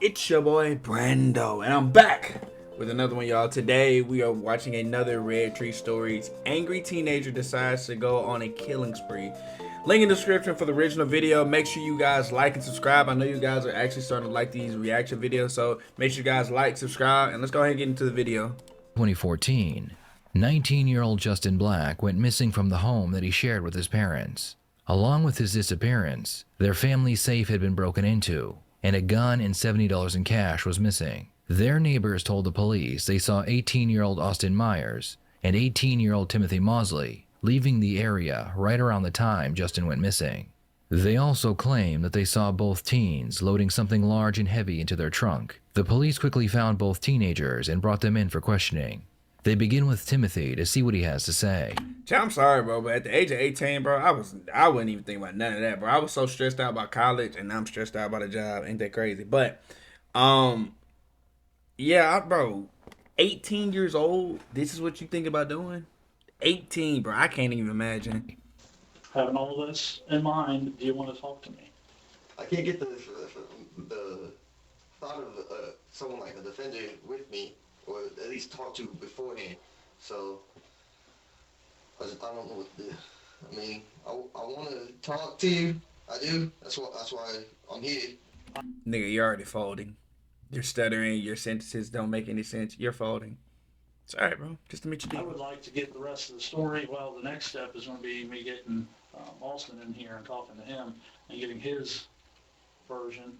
It's your boy Brando, and I'm back with another one, y'all. Today we are watching another Red Tree Stories. Angry teenager decides to go on a killing spree. Link in the description for the original video. Make sure you guys like and subscribe. I know you guys are actually starting to like these reaction videos, so make sure you guys like, subscribe, and let's go ahead and get into the video. 2014, 19-year-old Justin Black went missing from the home that he shared with his parents. Along with his disappearance, their family safe had been broken into, and a gun and $70 in cash was missing. Their neighbors told the police they saw 18-year-old Austin Myers and 18-year-old Timothy Mosley leaving the area right around the time Justin went missing. They also claimed that they saw both teens loading something large and heavy into their trunk. The police quickly found both teenagers and brought them in for questioning. They begin with Timothy to see what he has to say. I'm sorry, bro, but at the age of 18, bro, I wouldn't even think about none of that, bro. I was so stressed out about college, and now I'm stressed out about a job. Ain't that crazy? But, yeah, bro, 18 years old. This is what you think about doing? 18, bro. I can't even imagine. Having all this in mind, do you want to talk to me? I can't get the thought of someone like a defender with me, or at least talk to beforehand. So I don't know what to do. I mean, I want to talk to you. I do. That's why I'm here. Nigga, you're already folding. You're stuttering. Your sentences don't make any sense. You're folding. It's all right, bro. Just to meet you. I would like to get the rest of the story. Well, the next step is going to be me getting Austin in here and talking to him and getting his version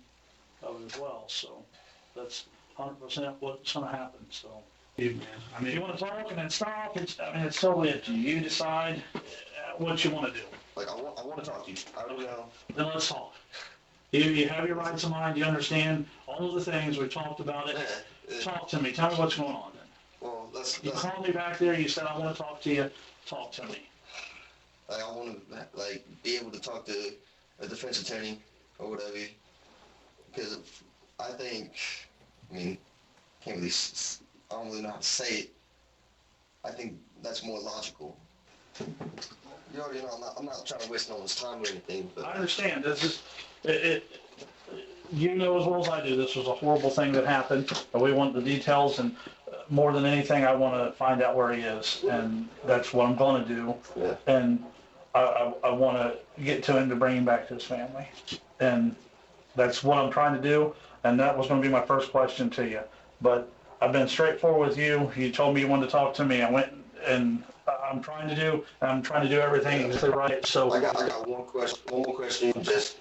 of it as well. So that's 100% what's going to happen. So, I mean, if you want to talk and then stop, it's totally up to you. You decide what you want to do. Like, I want to talk to you. I don't know. Then let's talk. You have your rights of mind. You understand all of the things we talked about it. Talk to me. Tell me what's going on. Well, You called me back there. You said I want to talk to you. Talk to me. like, I want to be able to talk to a defense attorney or whatever, because I think, I mean, I don't really know how to say it. I think that's more logical. You already know I'm not trying to waste no one's time or anything, but I understand. This is you know as well as I do. This was a horrible thing that happened, and we want the details. And more than anything, I want to find out where he is, and that's what I'm going to do. Yeah. And I want to get to him to bring him back to his family, and that's what I'm trying to do. And that was going to be my first question to you. But I've been straightforward with you. You told me you wanted to talk to me. I went and I'm trying to do everything exactly right. So I got one more question, just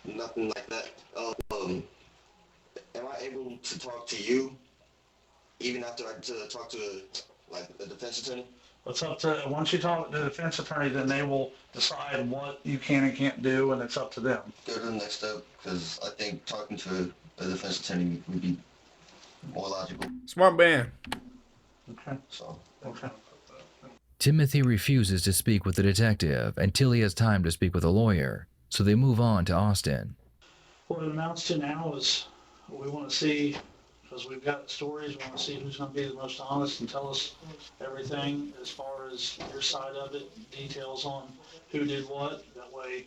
nothing like that. Am I able to talk to you even after I talk to a defense attorney? it's up to, once you talk to the defense attorney, then they will decide what you can and can't do, and it's up to them. Go to the next step, because I think talking to a defense attorney would be more logical. Smart man. Okay. So, Okay. Timothy refuses to speak with the detective until he has time to speak with a lawyer, so they move on to Austin. What it amounts to now is we want to see, because we've got stories, we want to see who's going to be the most honest and tell us everything as far as your side of it, details on who did what. That way,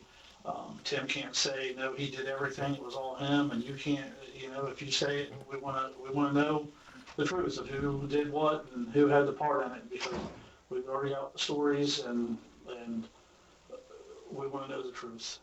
Tim can't say, no, he did everything, it was all him, and you can't, if you say it, we want to know the truth of who did what and who had the part in it, because we've already got the stories and we want to know the truth.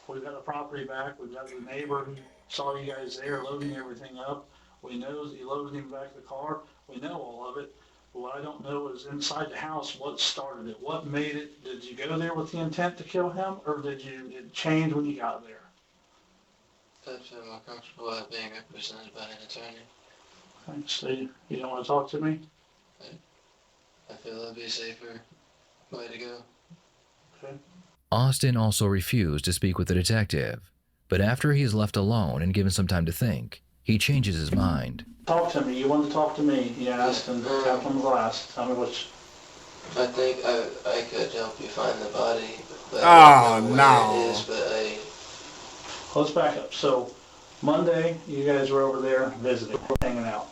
We've got the property back. We've got the neighbor who saw you guys there loading everything up. We know that you loaded him back in the car. We know all of it. But what I don't know is inside the house, what started it? What made it? Did you go there with the intent to kill him, or did it change when you got there? I'd feel more comfortable at being represented by an attorney. Okay, so you don't want to talk to me? I feel that'd be a safer way to go. Okay. Austin also refused to speak with the detective, but after he is left alone and given some time to think, he changes his mind. Talk to me. You want to talk to me, he asked, and tap on the glass. Tell me which. I think I could help you find the body. But Oh, I don't know no. where it is, but Let's back up. So Monday, you guys were over there visiting, hanging out.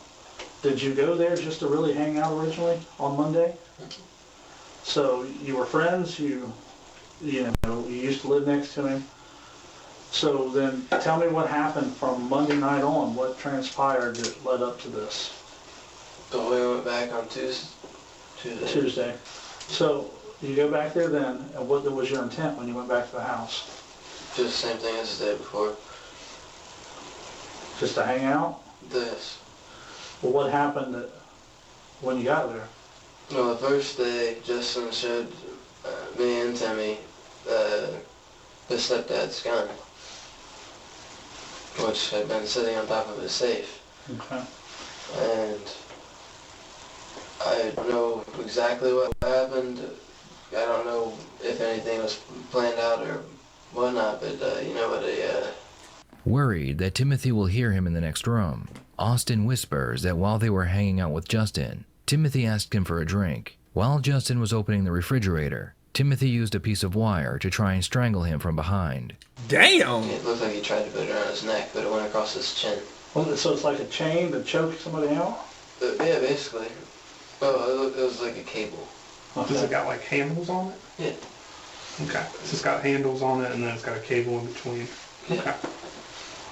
Did you go there just to really hang out originally on Monday? So you were friends, you used to live next to him. So then tell me what happened from Monday night on, what transpired that led up to this But we went back on Tuesday. Tuesday. So you go back there then, and what was your intent when you went back to the house? Just the same thing as the day before. Just to hang out? This. Well, what happened when you got there? Well, the first day, Justin showed me and Timmy his stepdad's gun, which had been sitting on top of his safe. Okay. And I don't know exactly what happened. I don't know if anything was planned out or whatnot, but Worried that Timothy will hear him in the next room, Austin whispers that while they were hanging out with Justin, Timothy asked him for a drink. While Justin was opening the refrigerator, Timothy used a piece of wire to try and strangle him from behind. Damn. it looked like he tried to put it around his neck, but it went across his chin. Well, so it's like a chain to choke somebody out? But yeah, basically. Well, it was like a cable. Okay. Does it got like handles on it? Yeah. Okay. So it's got handles on it and then it's got a cable in between. Yeah. Okay.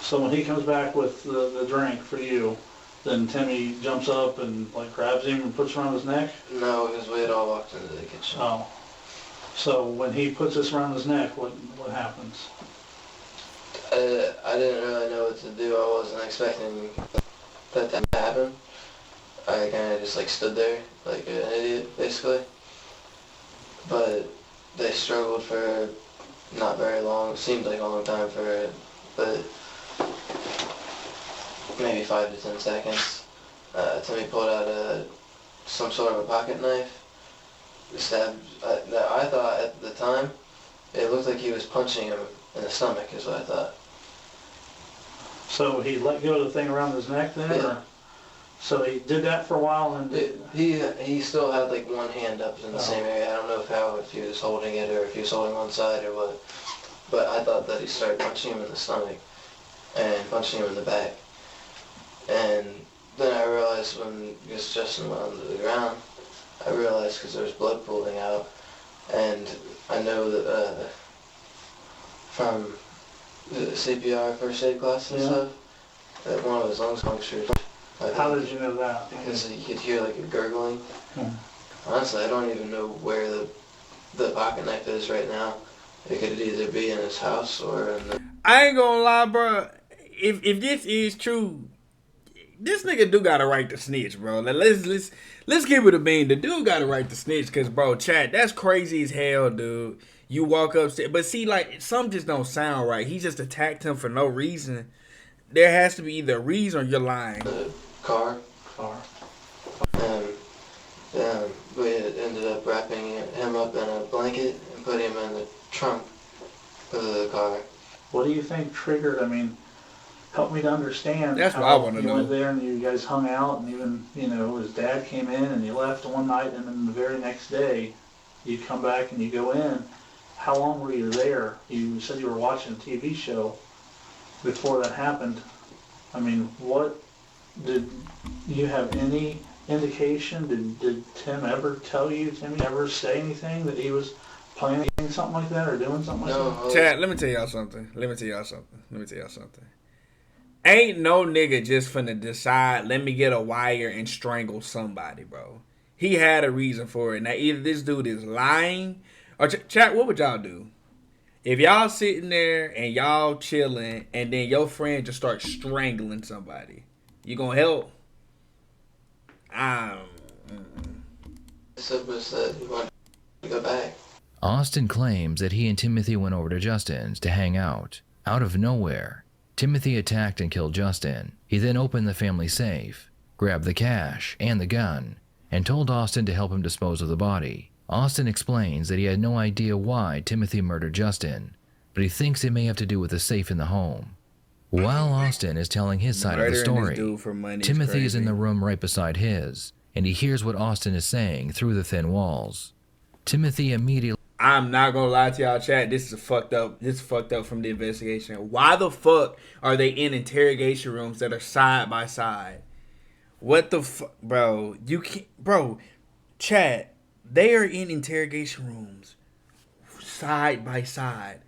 So when he comes back with the drink for you, then Timmy jumps up and like grabs him and puts around his neck? No, because we had all walked into the kitchen. Oh. So when he puts this around his neck, what happens? I didn't really know what to do. I wasn't expecting that to happen. I kind of just like stood there like an idiot, basically. But they struggled for not very long. It seemed like a long time for it, but maybe 5 to 10 seconds. Timmy pulled out some sort of a pocket knife. Stabbed. I thought at the time it looked like he was punching him in the stomach, is what I thought. So he let go of the thing around his neck then? Yeah. Or? So he did that for a while and He still had like one hand up in the Oh. same area. I don't know if he was holding it or if he was holding one side or what. But I thought that he started punching him in the stomach and punching him in the back. And then I realized when Justin went onto the ground, I realized because there was blood pooling out, and I know that from the CPR first aid class and Yeah. stuff, that one of his lungs punctured. how did you know that? Because you could hear like a gurgling. Hmm. Honestly, I don't even know where the pocket knife is right now. It could either be in his house or in the... I ain't gonna lie, bro. If this is true, this nigga do got a right to snitch, bro. Like, let's give it a bean. The dude got a right to snitch, cause bro, chat, that's crazy as hell, dude. You walk upstairs, but see, like, some just don't sound right. He just attacked him for no reason. There has to be either a reason or you're lying. car. Car. And we ended up wrapping him up in a blanket and putting him in the trunk of the car. What do you think triggered? I mean, help me to understand. That's what how I wanna you know. went there and you guys hung out, and even his dad came in and you left one night, and then the very next day, you come back and you go in. How long were you there? You said you were watching a TV show before that happened. I mean, what did you have any indication? Did Tim ever tell you? Timmy ever say anything that he was planning something like that or doing something like that? No, Chat, let me tell y'all something. Ain't no nigga just finna decide, let me get a wire and strangle somebody, bro. He had a reason for it. Now, either this dude is lying, or chat, what would y'all do? If y'all sitting there and y'all chilling, and then your friend just starts strangling somebody, you gonna help? said was that he wanted to go back. Austin claims that he and Timothy went over to Justin's to hang out. Out of nowhere, Timothy attacked and killed Justin. He then opened the family safe, grabbed the cash and the gun, and told Austin to help him dispose of the body. Austin explains that he had no idea why Timothy murdered Justin, but he thinks it may have to do with the safe in the home. While Austin is telling his side of the Murdering this story, dude for money is Timothy is in crazy. the room right beside his, and he hears what Austin is saying through the thin walls. Timothy immediately I'm not gonna lie to y'all, chat. This is fucked up. This is fucked up from the investigation. Why the fuck are they in interrogation rooms that are side by side? What the fuck, bro? You can't, bro. Chat. They are in interrogation rooms side by side.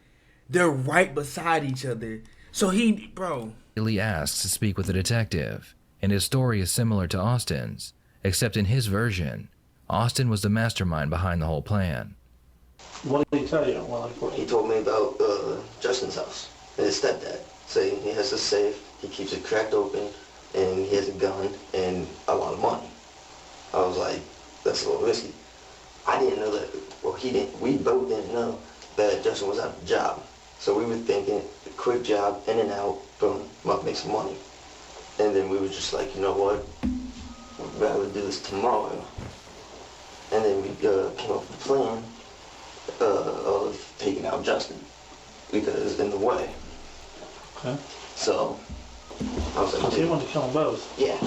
They're right beside each other. So he, bro. Lee asks to speak with the detective, and his story is similar to Austin's, except in his version, Austin was the mastermind behind the whole plan. What did he tell you? Well, He told me about Justin's house and his stepdad, saying he has a safe, he keeps it cracked open, and he has a gun and a lot of money. I was like, that's a little risky. I didn't know that, well, he didn't, we both didn't know that Justin was out of a job. So we were thinking, a quick job, in and out, boom, make some money. And then we were just like, you know what, we'd rather do this tomorrow. And then we came up with a plan of taking out Justin, because in the way. okay. So, I was like, So he wanted to kill them both. yeah.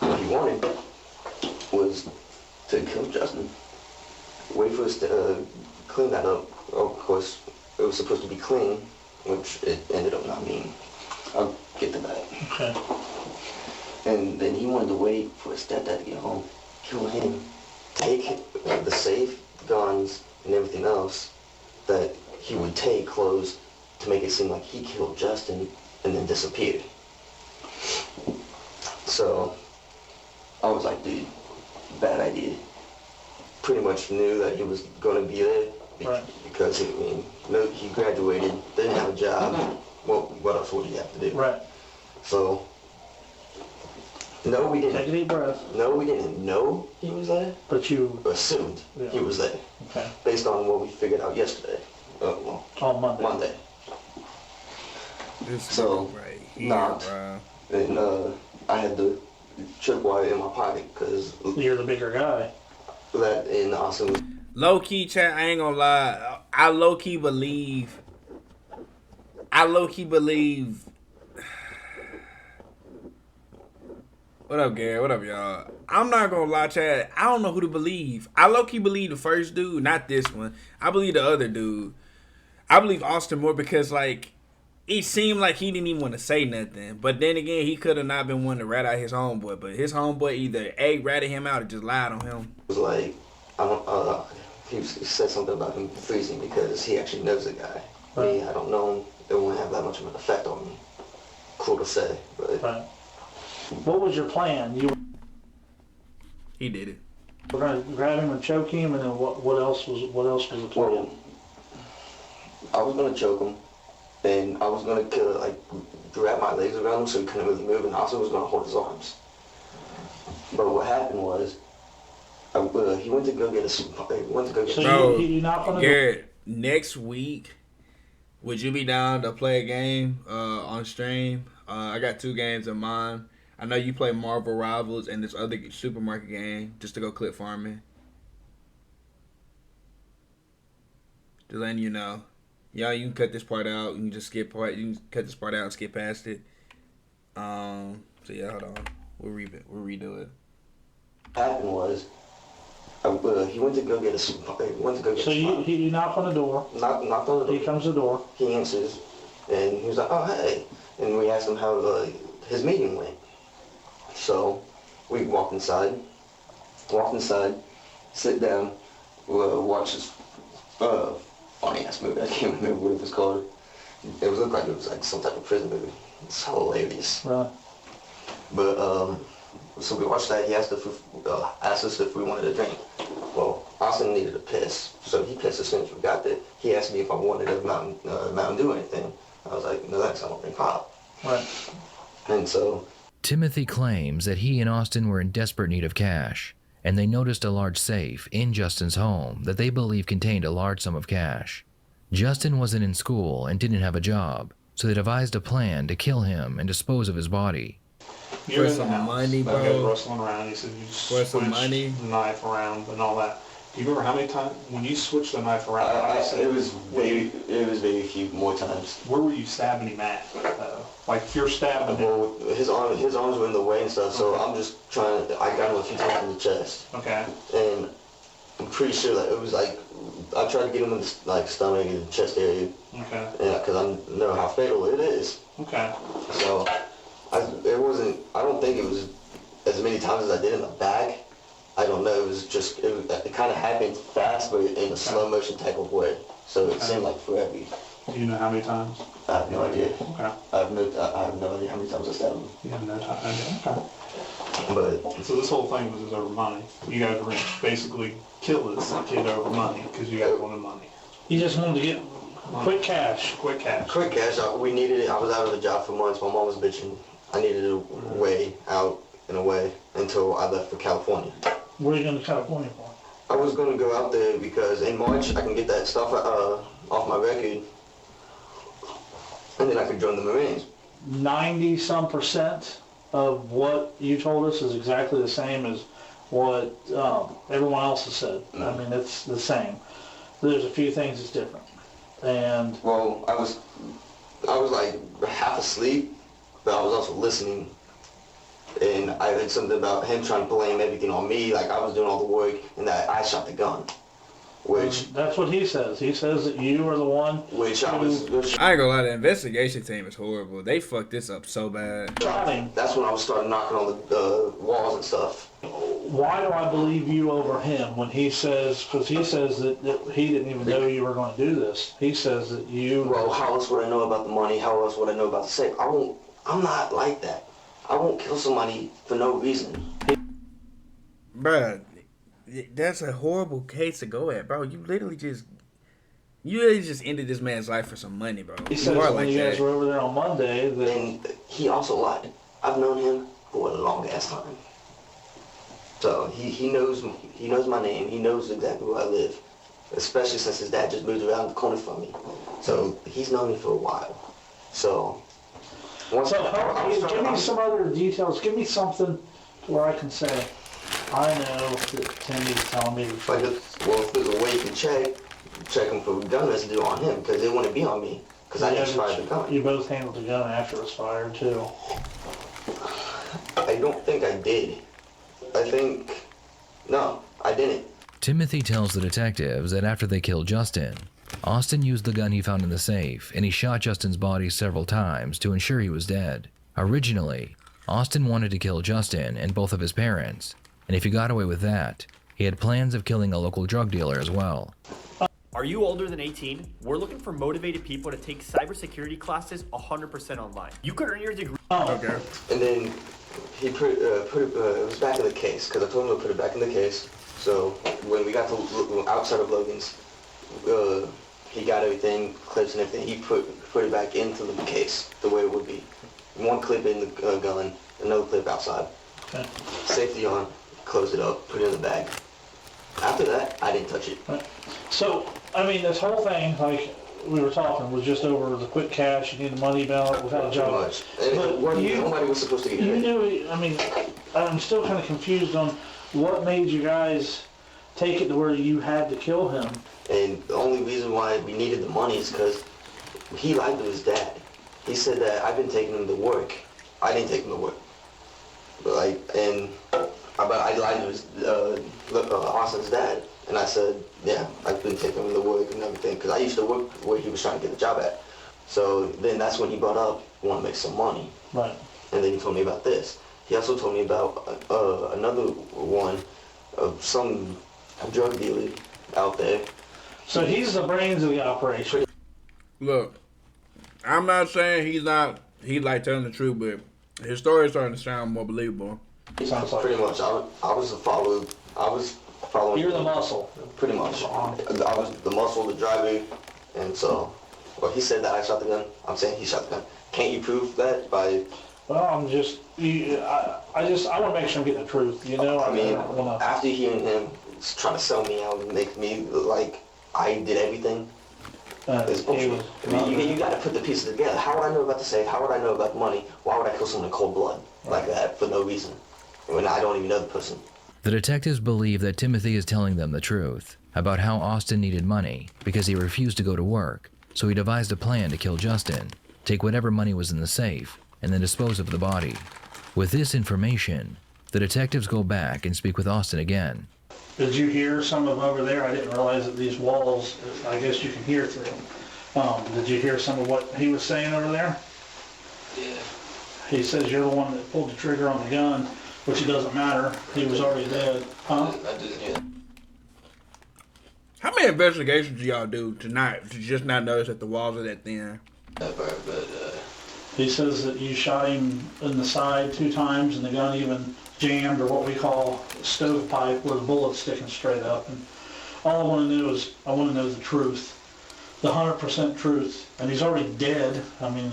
What he wanted was to kill Justin, wait for us to clean that up. Of course, it was supposed to be clean, which it ended up not being. I'll get to that. Okay. And then he wanted to wait for his stepdad to get home, kill him, take the safe, guns, and everything else that he would take clothes to make it seem like he killed Justin and then disappeared. So I was like, dude, bad idea. Pretty much knew that he was going to be there Right. because he graduated, didn't have a job. Well, what else would he have to do? Right. So, no, we didn't. Take a deep breath. No, we didn't know he was there. But you, Assumed he was there, okay, based on what we figured out yesterday. on Monday. Monday. This So, nigga right here, not. bro. And I had the tripwire in my pocket because You're the bigger guy. that and also Low key, chat. I ain't gonna lie. I low key believe. What up, Gary? What up, y'all? I'm not gonna lie, Chad. I don't know who to believe. I low key believe the first dude, not this one. I believe the other dude. I believe Austin more because, like, it seemed like he didn't even want to say nothing. But then again, he could have not been one to rat out his homeboy. But his homeboy either A, ratted him out or just lied on him. was like, he said something about him freezing because he actually knows the guy. Right. Me, I don't know him. It won't have that much of an effect on me. Cool to say, but Right. What was your plan? You He did it. were going to grab him and choke him, and then what else was the plan? well, I was gonna choke him, and I was gonna grab my legs around him so he couldn't really move, and also was gonna hold his arms. But what happened was, he went to go get a. He went to go get. So Bro, you knock on the door. Garrett, next week, would you be down to play a game on stream? I got 2 games in mind. I know you play Marvel Rivals and this other supermarket game just to go clip farming. Just letting you know. Yeah, you can cut this part out. You can just skip part. You can cut this part out and skip past it. So yeah, hold on. We'll redo it. What happened was, he went to go get a. He went to go get. So you knock on the door. Knocked on the door. He comes to the door. He answers, and he was like, "Oh, hey," and we asked him how his meeting went. So we walked inside, sit down, watch this funny ass movie. I can't remember what it was called. It looked like it was like some type of prison movie. It's hilarious. Right. But so we watched that. He asked us if we wanted a drink. Well, Austin needed a piss, so he pissed as soon as we got there. He asked me if I wanted a Mountain Dew or anything. I was like, no thanks, I don't drink pop. Right. And so Timothy claims that he and Austin were in desperate need of cash, and they noticed a large safe in Justin's home that they believe contained a large sum of cash. Justin wasn't in school and didn't have a job, so they devised a plan to kill him and dispose of his body. You're in some the house. money, That bro. guy's rustling around. He said you For some switched money. the knife around and all that. Do you remember how many times when you switched the knife around? it was very few more times. Where were you stabbing him at? Like if you're stabbing him. Well, his arms were in the way and stuff, so I'm just trying. I got him a few times in the chest, Okay. and I'm pretty sure that it was like I tried to get him in the stomach and chest area, Okay. yeah, because I know how fatal it is. Okay. So it wasn't. I don't think it was as many times as I did in the back. I don't know. It kind of happened fast, but in a slow motion type of way. So it seemed like forever. Do you know how many times? I have no idea. Okay. I have no idea how many times I stabbed him. You have no time. Okay. But So this whole thing was over money. You guys were basically kill this kid over money because you guys wanted money. He just wanted to get quick cash. Quick cash. quick cash, we needed it. I was out of a job for months. My mom was bitching. I needed a way out in a way until I left for California. Where are you going to California for? I was going to go out there because in March I can get that stuff off my record, and then I could join the Marines. 90-some% of what you told us is exactly the same as what everyone else has said. I mean, it's the same. There's a few things that's different. And Well, I was like half asleep, but I was also listening. And I heard something about him trying to blame everything on me, like I was doing all the work, and that I shot the gun. Which that's what he says. He says that you are the one I was. I ain't gonna lie, the investigation team is horrible. They fucked this up so bad. shot him. That's when I was starting knocking on the walls and stuff. Why do I believe you over him when he says, because he says that he didn't even know you were going to do this. He says that you... Well, how else would I know about the money? How else would I know about the safe? I'm not like that. I won't kill somebody for no reason. Bruh, that's a horrible case to go at, bro. You literally just ended this man's life for some money, bro. He You says are when like you guys that. were over there on Monday that... And he also lied. I've known him for a long ass time. So he knows my name. He knows exactly where I live. Especially since his dad just moved around the corner from me. So he's known me for a while. So once give me some other details. Give me something where I can say, I know that Timmy's telling me the like truth. if there's a way you can check him for gun residue on him, because it wouldn't be on me, because I didn't fire the gun. You both handled the gun after it was fired, too. I don't think I did. No, I didn't. Timothy tells the detectives that after they killed Justin, Austin used the gun he found in the safe and he shot Justin's body several times to ensure he was dead. Originally, Austin wanted to kill Justin and both of his parents, and if he got away with that, he had plans of killing a local drug dealer as well. Are you older than 18? We're looking for motivated people to take cybersecurity classes 100% online. You could earn your degree. Okay. And then he put it was back in the case, because I told him to put it back in the case. So when we got to outside of Logan's, he got everything, clips and everything. He put it back into the case the way it would be. One clip in the gun, another clip outside. Okay. Safety on, closed it up, put it in the bag. After that, I didn't touch it. Right. So, I mean, this whole thing, like we were talking, was just over the quick cash, you need the money about without a Pretty job. much. And But nobody was supposed to get you hurt. knew, I mean, I'm still kind of confused on what made you guys take it to where you had to kill him. And the only reason why we needed the money is because he lied to his dad. He said that I've been taking him to work. I didn't take him to work. But I lied to his, Austin's dad. And I said, yeah, I've been taking him to work and everything. Because I used to work where he was trying to get the job at. So then that's when he brought up, want to make some money. Right. And then he told me about this. He also told me about another one of some drug dealer out there. So he's the brains of the operation. Look, I'm not saying he's like telling the truth, but his story is starting to sound more believable. Sounds like Pretty much. I was a follower. I was following. you're the muscle. Pretty much. I was the muscle, the driver, and so. Well, he said that I shot the gun. I'm saying he shot the gun. Can't you prove that by? Well, I'm just, I want to make sure I'm getting the truth, you know? I mean, don't wanna, after hearing him trying to sell me out and make me look like I did everything, it's he bullshit. was, I mean, you got to put the pieces together. How would I know about the safe? How would I know about the money? Why would I kill someone in cold blood like that for no reason when I don't even know the person? The detectives believe that Timothy is telling them the truth about how Austin needed money because he refused to go to work, so he devised a plan to kill Justin, take whatever money was in the safe, and then dispose of the body. With this information, the detectives go back and speak with Austin again. did you hear some of them over there? I didn't realize that these walls, I guess you can hear through them. Did you hear some of what he was saying over there? Yeah. He says you're the one that pulled the trigger on the gun which it doesn't matter. He was already dead. Huh? I didn't hear How many investigations do y'all do to just not notice that the walls are that thin? that part, but He says that you shot him in the side 2 times and the gun even jammed, or what we call stovepipe, where the bullet's sticking straight up. And all I want to know is, I want to know the truth, the 100% truth. And he's already dead. I mean,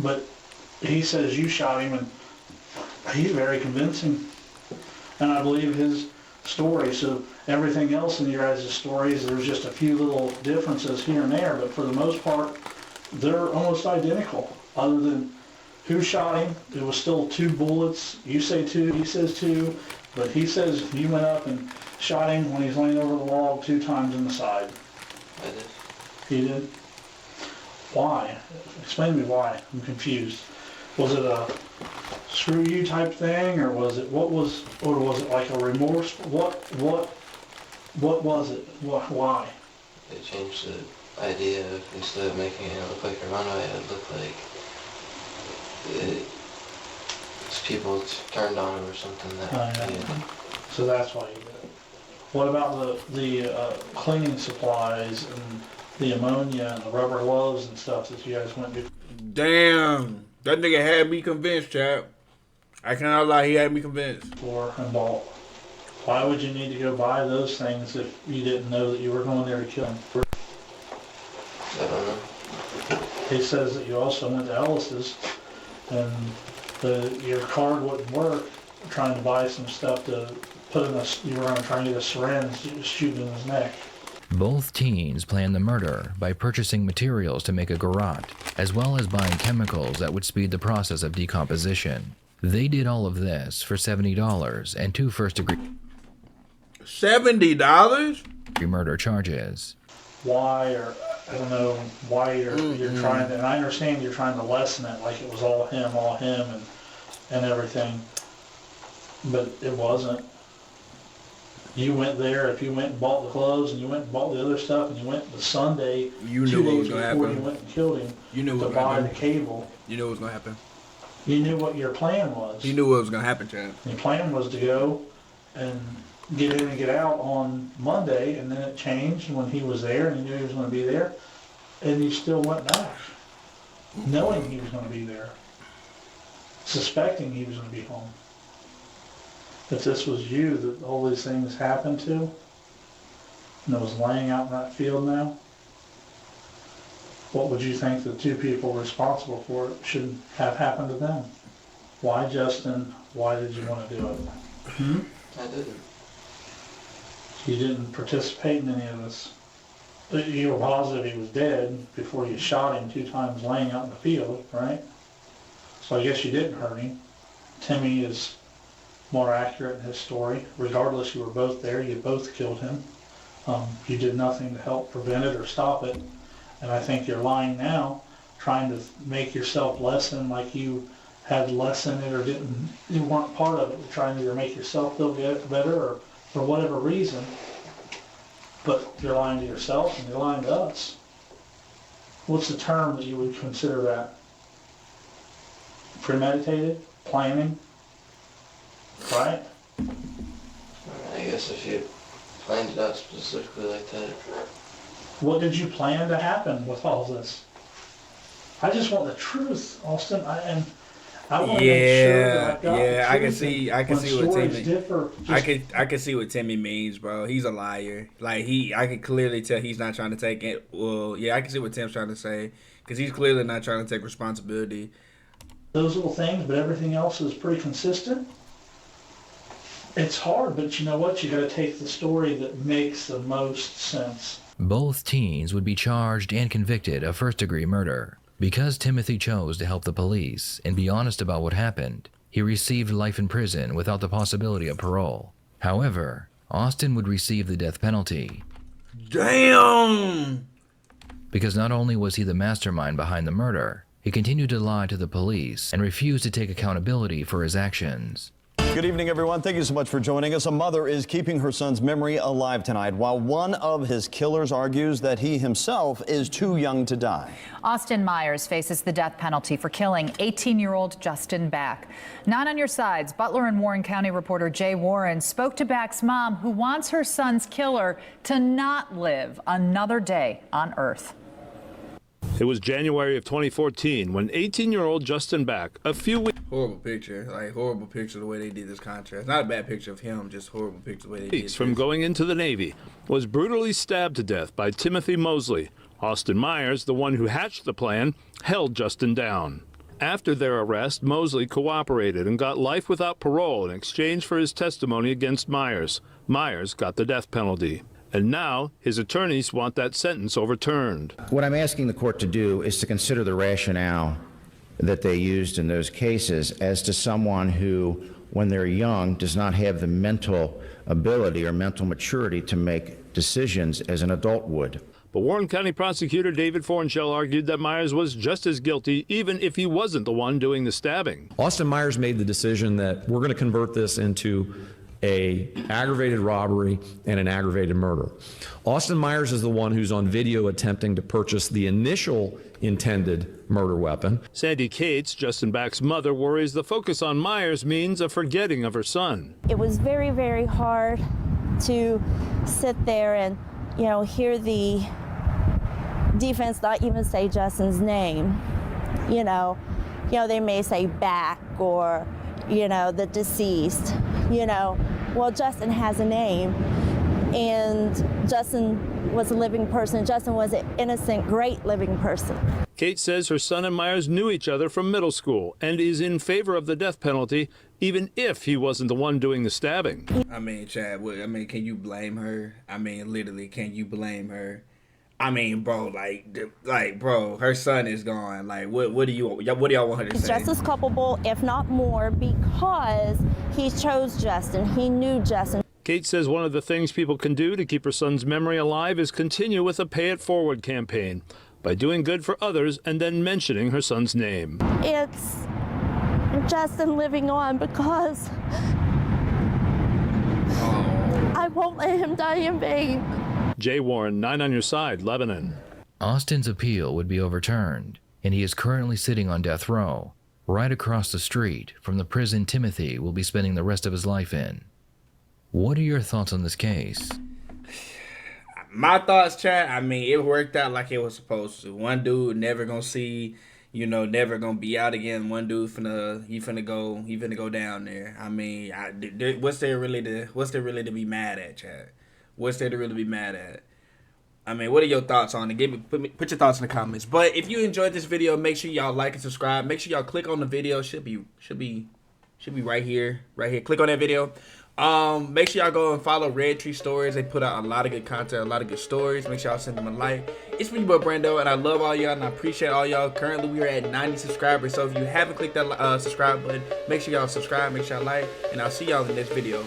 but he says you shot him, and he's very convincing. And I believe his story. So everything else in your guys' stories, there's just a few little differences here and there, but for the most part, they're almost identical. Other than who shot him, it was still 2 bullets. You say 2, he says 2, but he says you went up and shot him when he's laying over the log 2 times in the side. I did. He did? Why? Explain to me why. I'm confused. Was it a screw you type thing, or was it like a remorse? What was it? Why? They changed the idea of, instead of making it look like a runway, it looked like people turned on him or something. So that's why you did it. What about the cleaning supplies and the ammonia and the rubber gloves and stuff that you guys went to? Damn, that nigga had me convinced, chap. I cannot lie, he had me convinced. For and bought. Why would you need to go buy those things if you didn't know that you were going there to kill him? I don't know. He says that you also went to Ellis's and your card wouldn't work, trying to buy some stuff to put in you were trying to get a syringe to shoot in his neck. Both teens planned the murder by purchasing materials to make a garrote, as well as buying chemicals that would speed the process of decomposition. They did all of this for $70 and 2 first-degree $70? murder charges. Why, or I don't know why you're trying to, and I understand you're trying to lessen it like it was all him and everything, but it wasn't. You went there, if you went and bought the clothes and you went and bought the other stuff and you went the Sunday, You 2 knew what was days gonna before happen. you went and killed him You knew to what was buy gonna the happen. cable. You knew what was gonna happen. You knew what your plan was. You knew what was gonna happen, chap. Your plan was to go and get in and get out on Monday, and then it changed when he was there and you knew he was going to be there, and you still went back, knowing he was going to be there, suspecting he was going to be home. If this was you that all these things happened to, and it was laying out in that field now, what would you think the 2 people responsible for it should have happened to them? Why, Justin? Why did you want to do it? I didn't. You didn't participate in any of this. You were positive he was dead before you shot him 2 times laying out in the field, right? So I guess you didn't hurt him. Timmy is more accurate in his story. Regardless, you were both there. You both killed him. You did nothing to help prevent it or stop it. And I think you're lying now, trying to make yourself lessen like you had less in it or you weren't part of it. You're trying to either make yourself feel better or for whatever reason. But you're lying to yourself and you're lying to us. What's the term that you would consider that? Premeditated? Planning? Right? I guess if you planned it out specifically like that. What did you plan to happen with all this? I just want the truth, Austin. I want to make sure that I've got the I can truth. see And what when Timmy. stories differ, I can see what Timmy means, bro. He's a liar. Like I can clearly tell he's not trying to take it. Well, yeah, I can see what Tim's trying to say because he's clearly not trying to take responsibility. those little things, but everything else is pretty consistent. It's hard, but you know what? You got to take the story that makes the most sense. Both teens would be charged and convicted of first-degree murder. Because Timothy chose to help the police and be honest about what happened, he received life in prison without the possibility of parole. However, Austin would receive the death penalty. Damn! Because not only was he the mastermind behind the murder, he continued to lie to the police and refused to take accountability for his actions. Good evening, everyone. Thank you so much for joining us. A mother is keeping her son's memory alive tonight, while one of his killers argues that he himself is too young to die. Austin Myers faces the death penalty for killing 18-year-old Justin Back. Not on your sides, Butler and Warren County reporter Jay Warren spoke to Back's mom, who wants her son's killer to not live another day on Earth. It was January of 2014 when 18-year-old Justin Back, a few weeks Horrible picture, like horrible picture the way they did this contrast. Not a bad picture of him, just horrible picture the way they did this. from going into the Navy, was brutally stabbed to death by Timothy Mosley. Austin Myers, the one who hatched the plan, held Justin down. After their arrest, Mosley cooperated and got life without parole in exchange for his testimony against Myers. Myers got the death penalty. And now his attorneys want that sentence overturned. What I'm asking the court to do is to consider the rationale that they used in those cases as to someone who, when they're young, does not have the mental ability or mental maturity to make decisions as an adult would. But Warren County prosecutor David Fornshell argued that Myers was just as guilty even if he wasn't the one doing the stabbing. Austin Myers made the decision that we're going to convert this into an aggravated robbery and an aggravated murder. Austin Myers is the one who's on video attempting to purchase the initial intended murder weapon. Sandy Cates, Justin Back's mother, worries the focus on Myers means a forgetting of her son. It was very, very hard to sit there and, hear the defense not even say Justin's name. They may say Back or, the deceased. Well, Justin has a name, and Justin was a living person. Justin was an innocent, great living person. Kate says her son and Myers knew each other from middle school and is in favor of the death penalty, even if he wasn't the one doing the stabbing. I mean, Chad, can you blame her? I mean, literally, can you blame her? I mean, bro, bro, her son is gone. Like, what do y'all want her to He's say? just as culpable, if not more, because he chose Justin. He knew Justin. Kate says one of the things people can do to keep her son's memory alive is continue with a Pay It Forward campaign by doing good for others and then mentioning her son's name. It's Justin living on because I won't let him die in vain. Jay Warren, 9 on your side, Lebanon. Austin's appeal would be overturned, and he is currently sitting on death row, right across the street from the prison Timothy will be spending the rest of his life in. What are your thoughts on this case? My thoughts, Chad, I mean, it worked out like it was supposed to. One dude never gonna see, never gonna be out again. One dude finna go down there. I mean, what's there really to be mad at, Chad? What's there to really be mad at? I mean, what are your thoughts on it? Put your thoughts in the comments. But if you enjoyed this video, make sure y'all like and subscribe. Make sure y'all click on the video. Should be right here. Click on that video. Make sure y'all go and follow Red Tree Stories. They put out a lot of good content, a lot of good stories. Make sure y'all send them a like. It's me, boy Brando, and I love all y'all and I appreciate all y'all. Currently, we are at 90 subscribers. So if you haven't clicked that subscribe button, make sure y'all subscribe. Make sure y'all like, and I'll see y'all in the next video.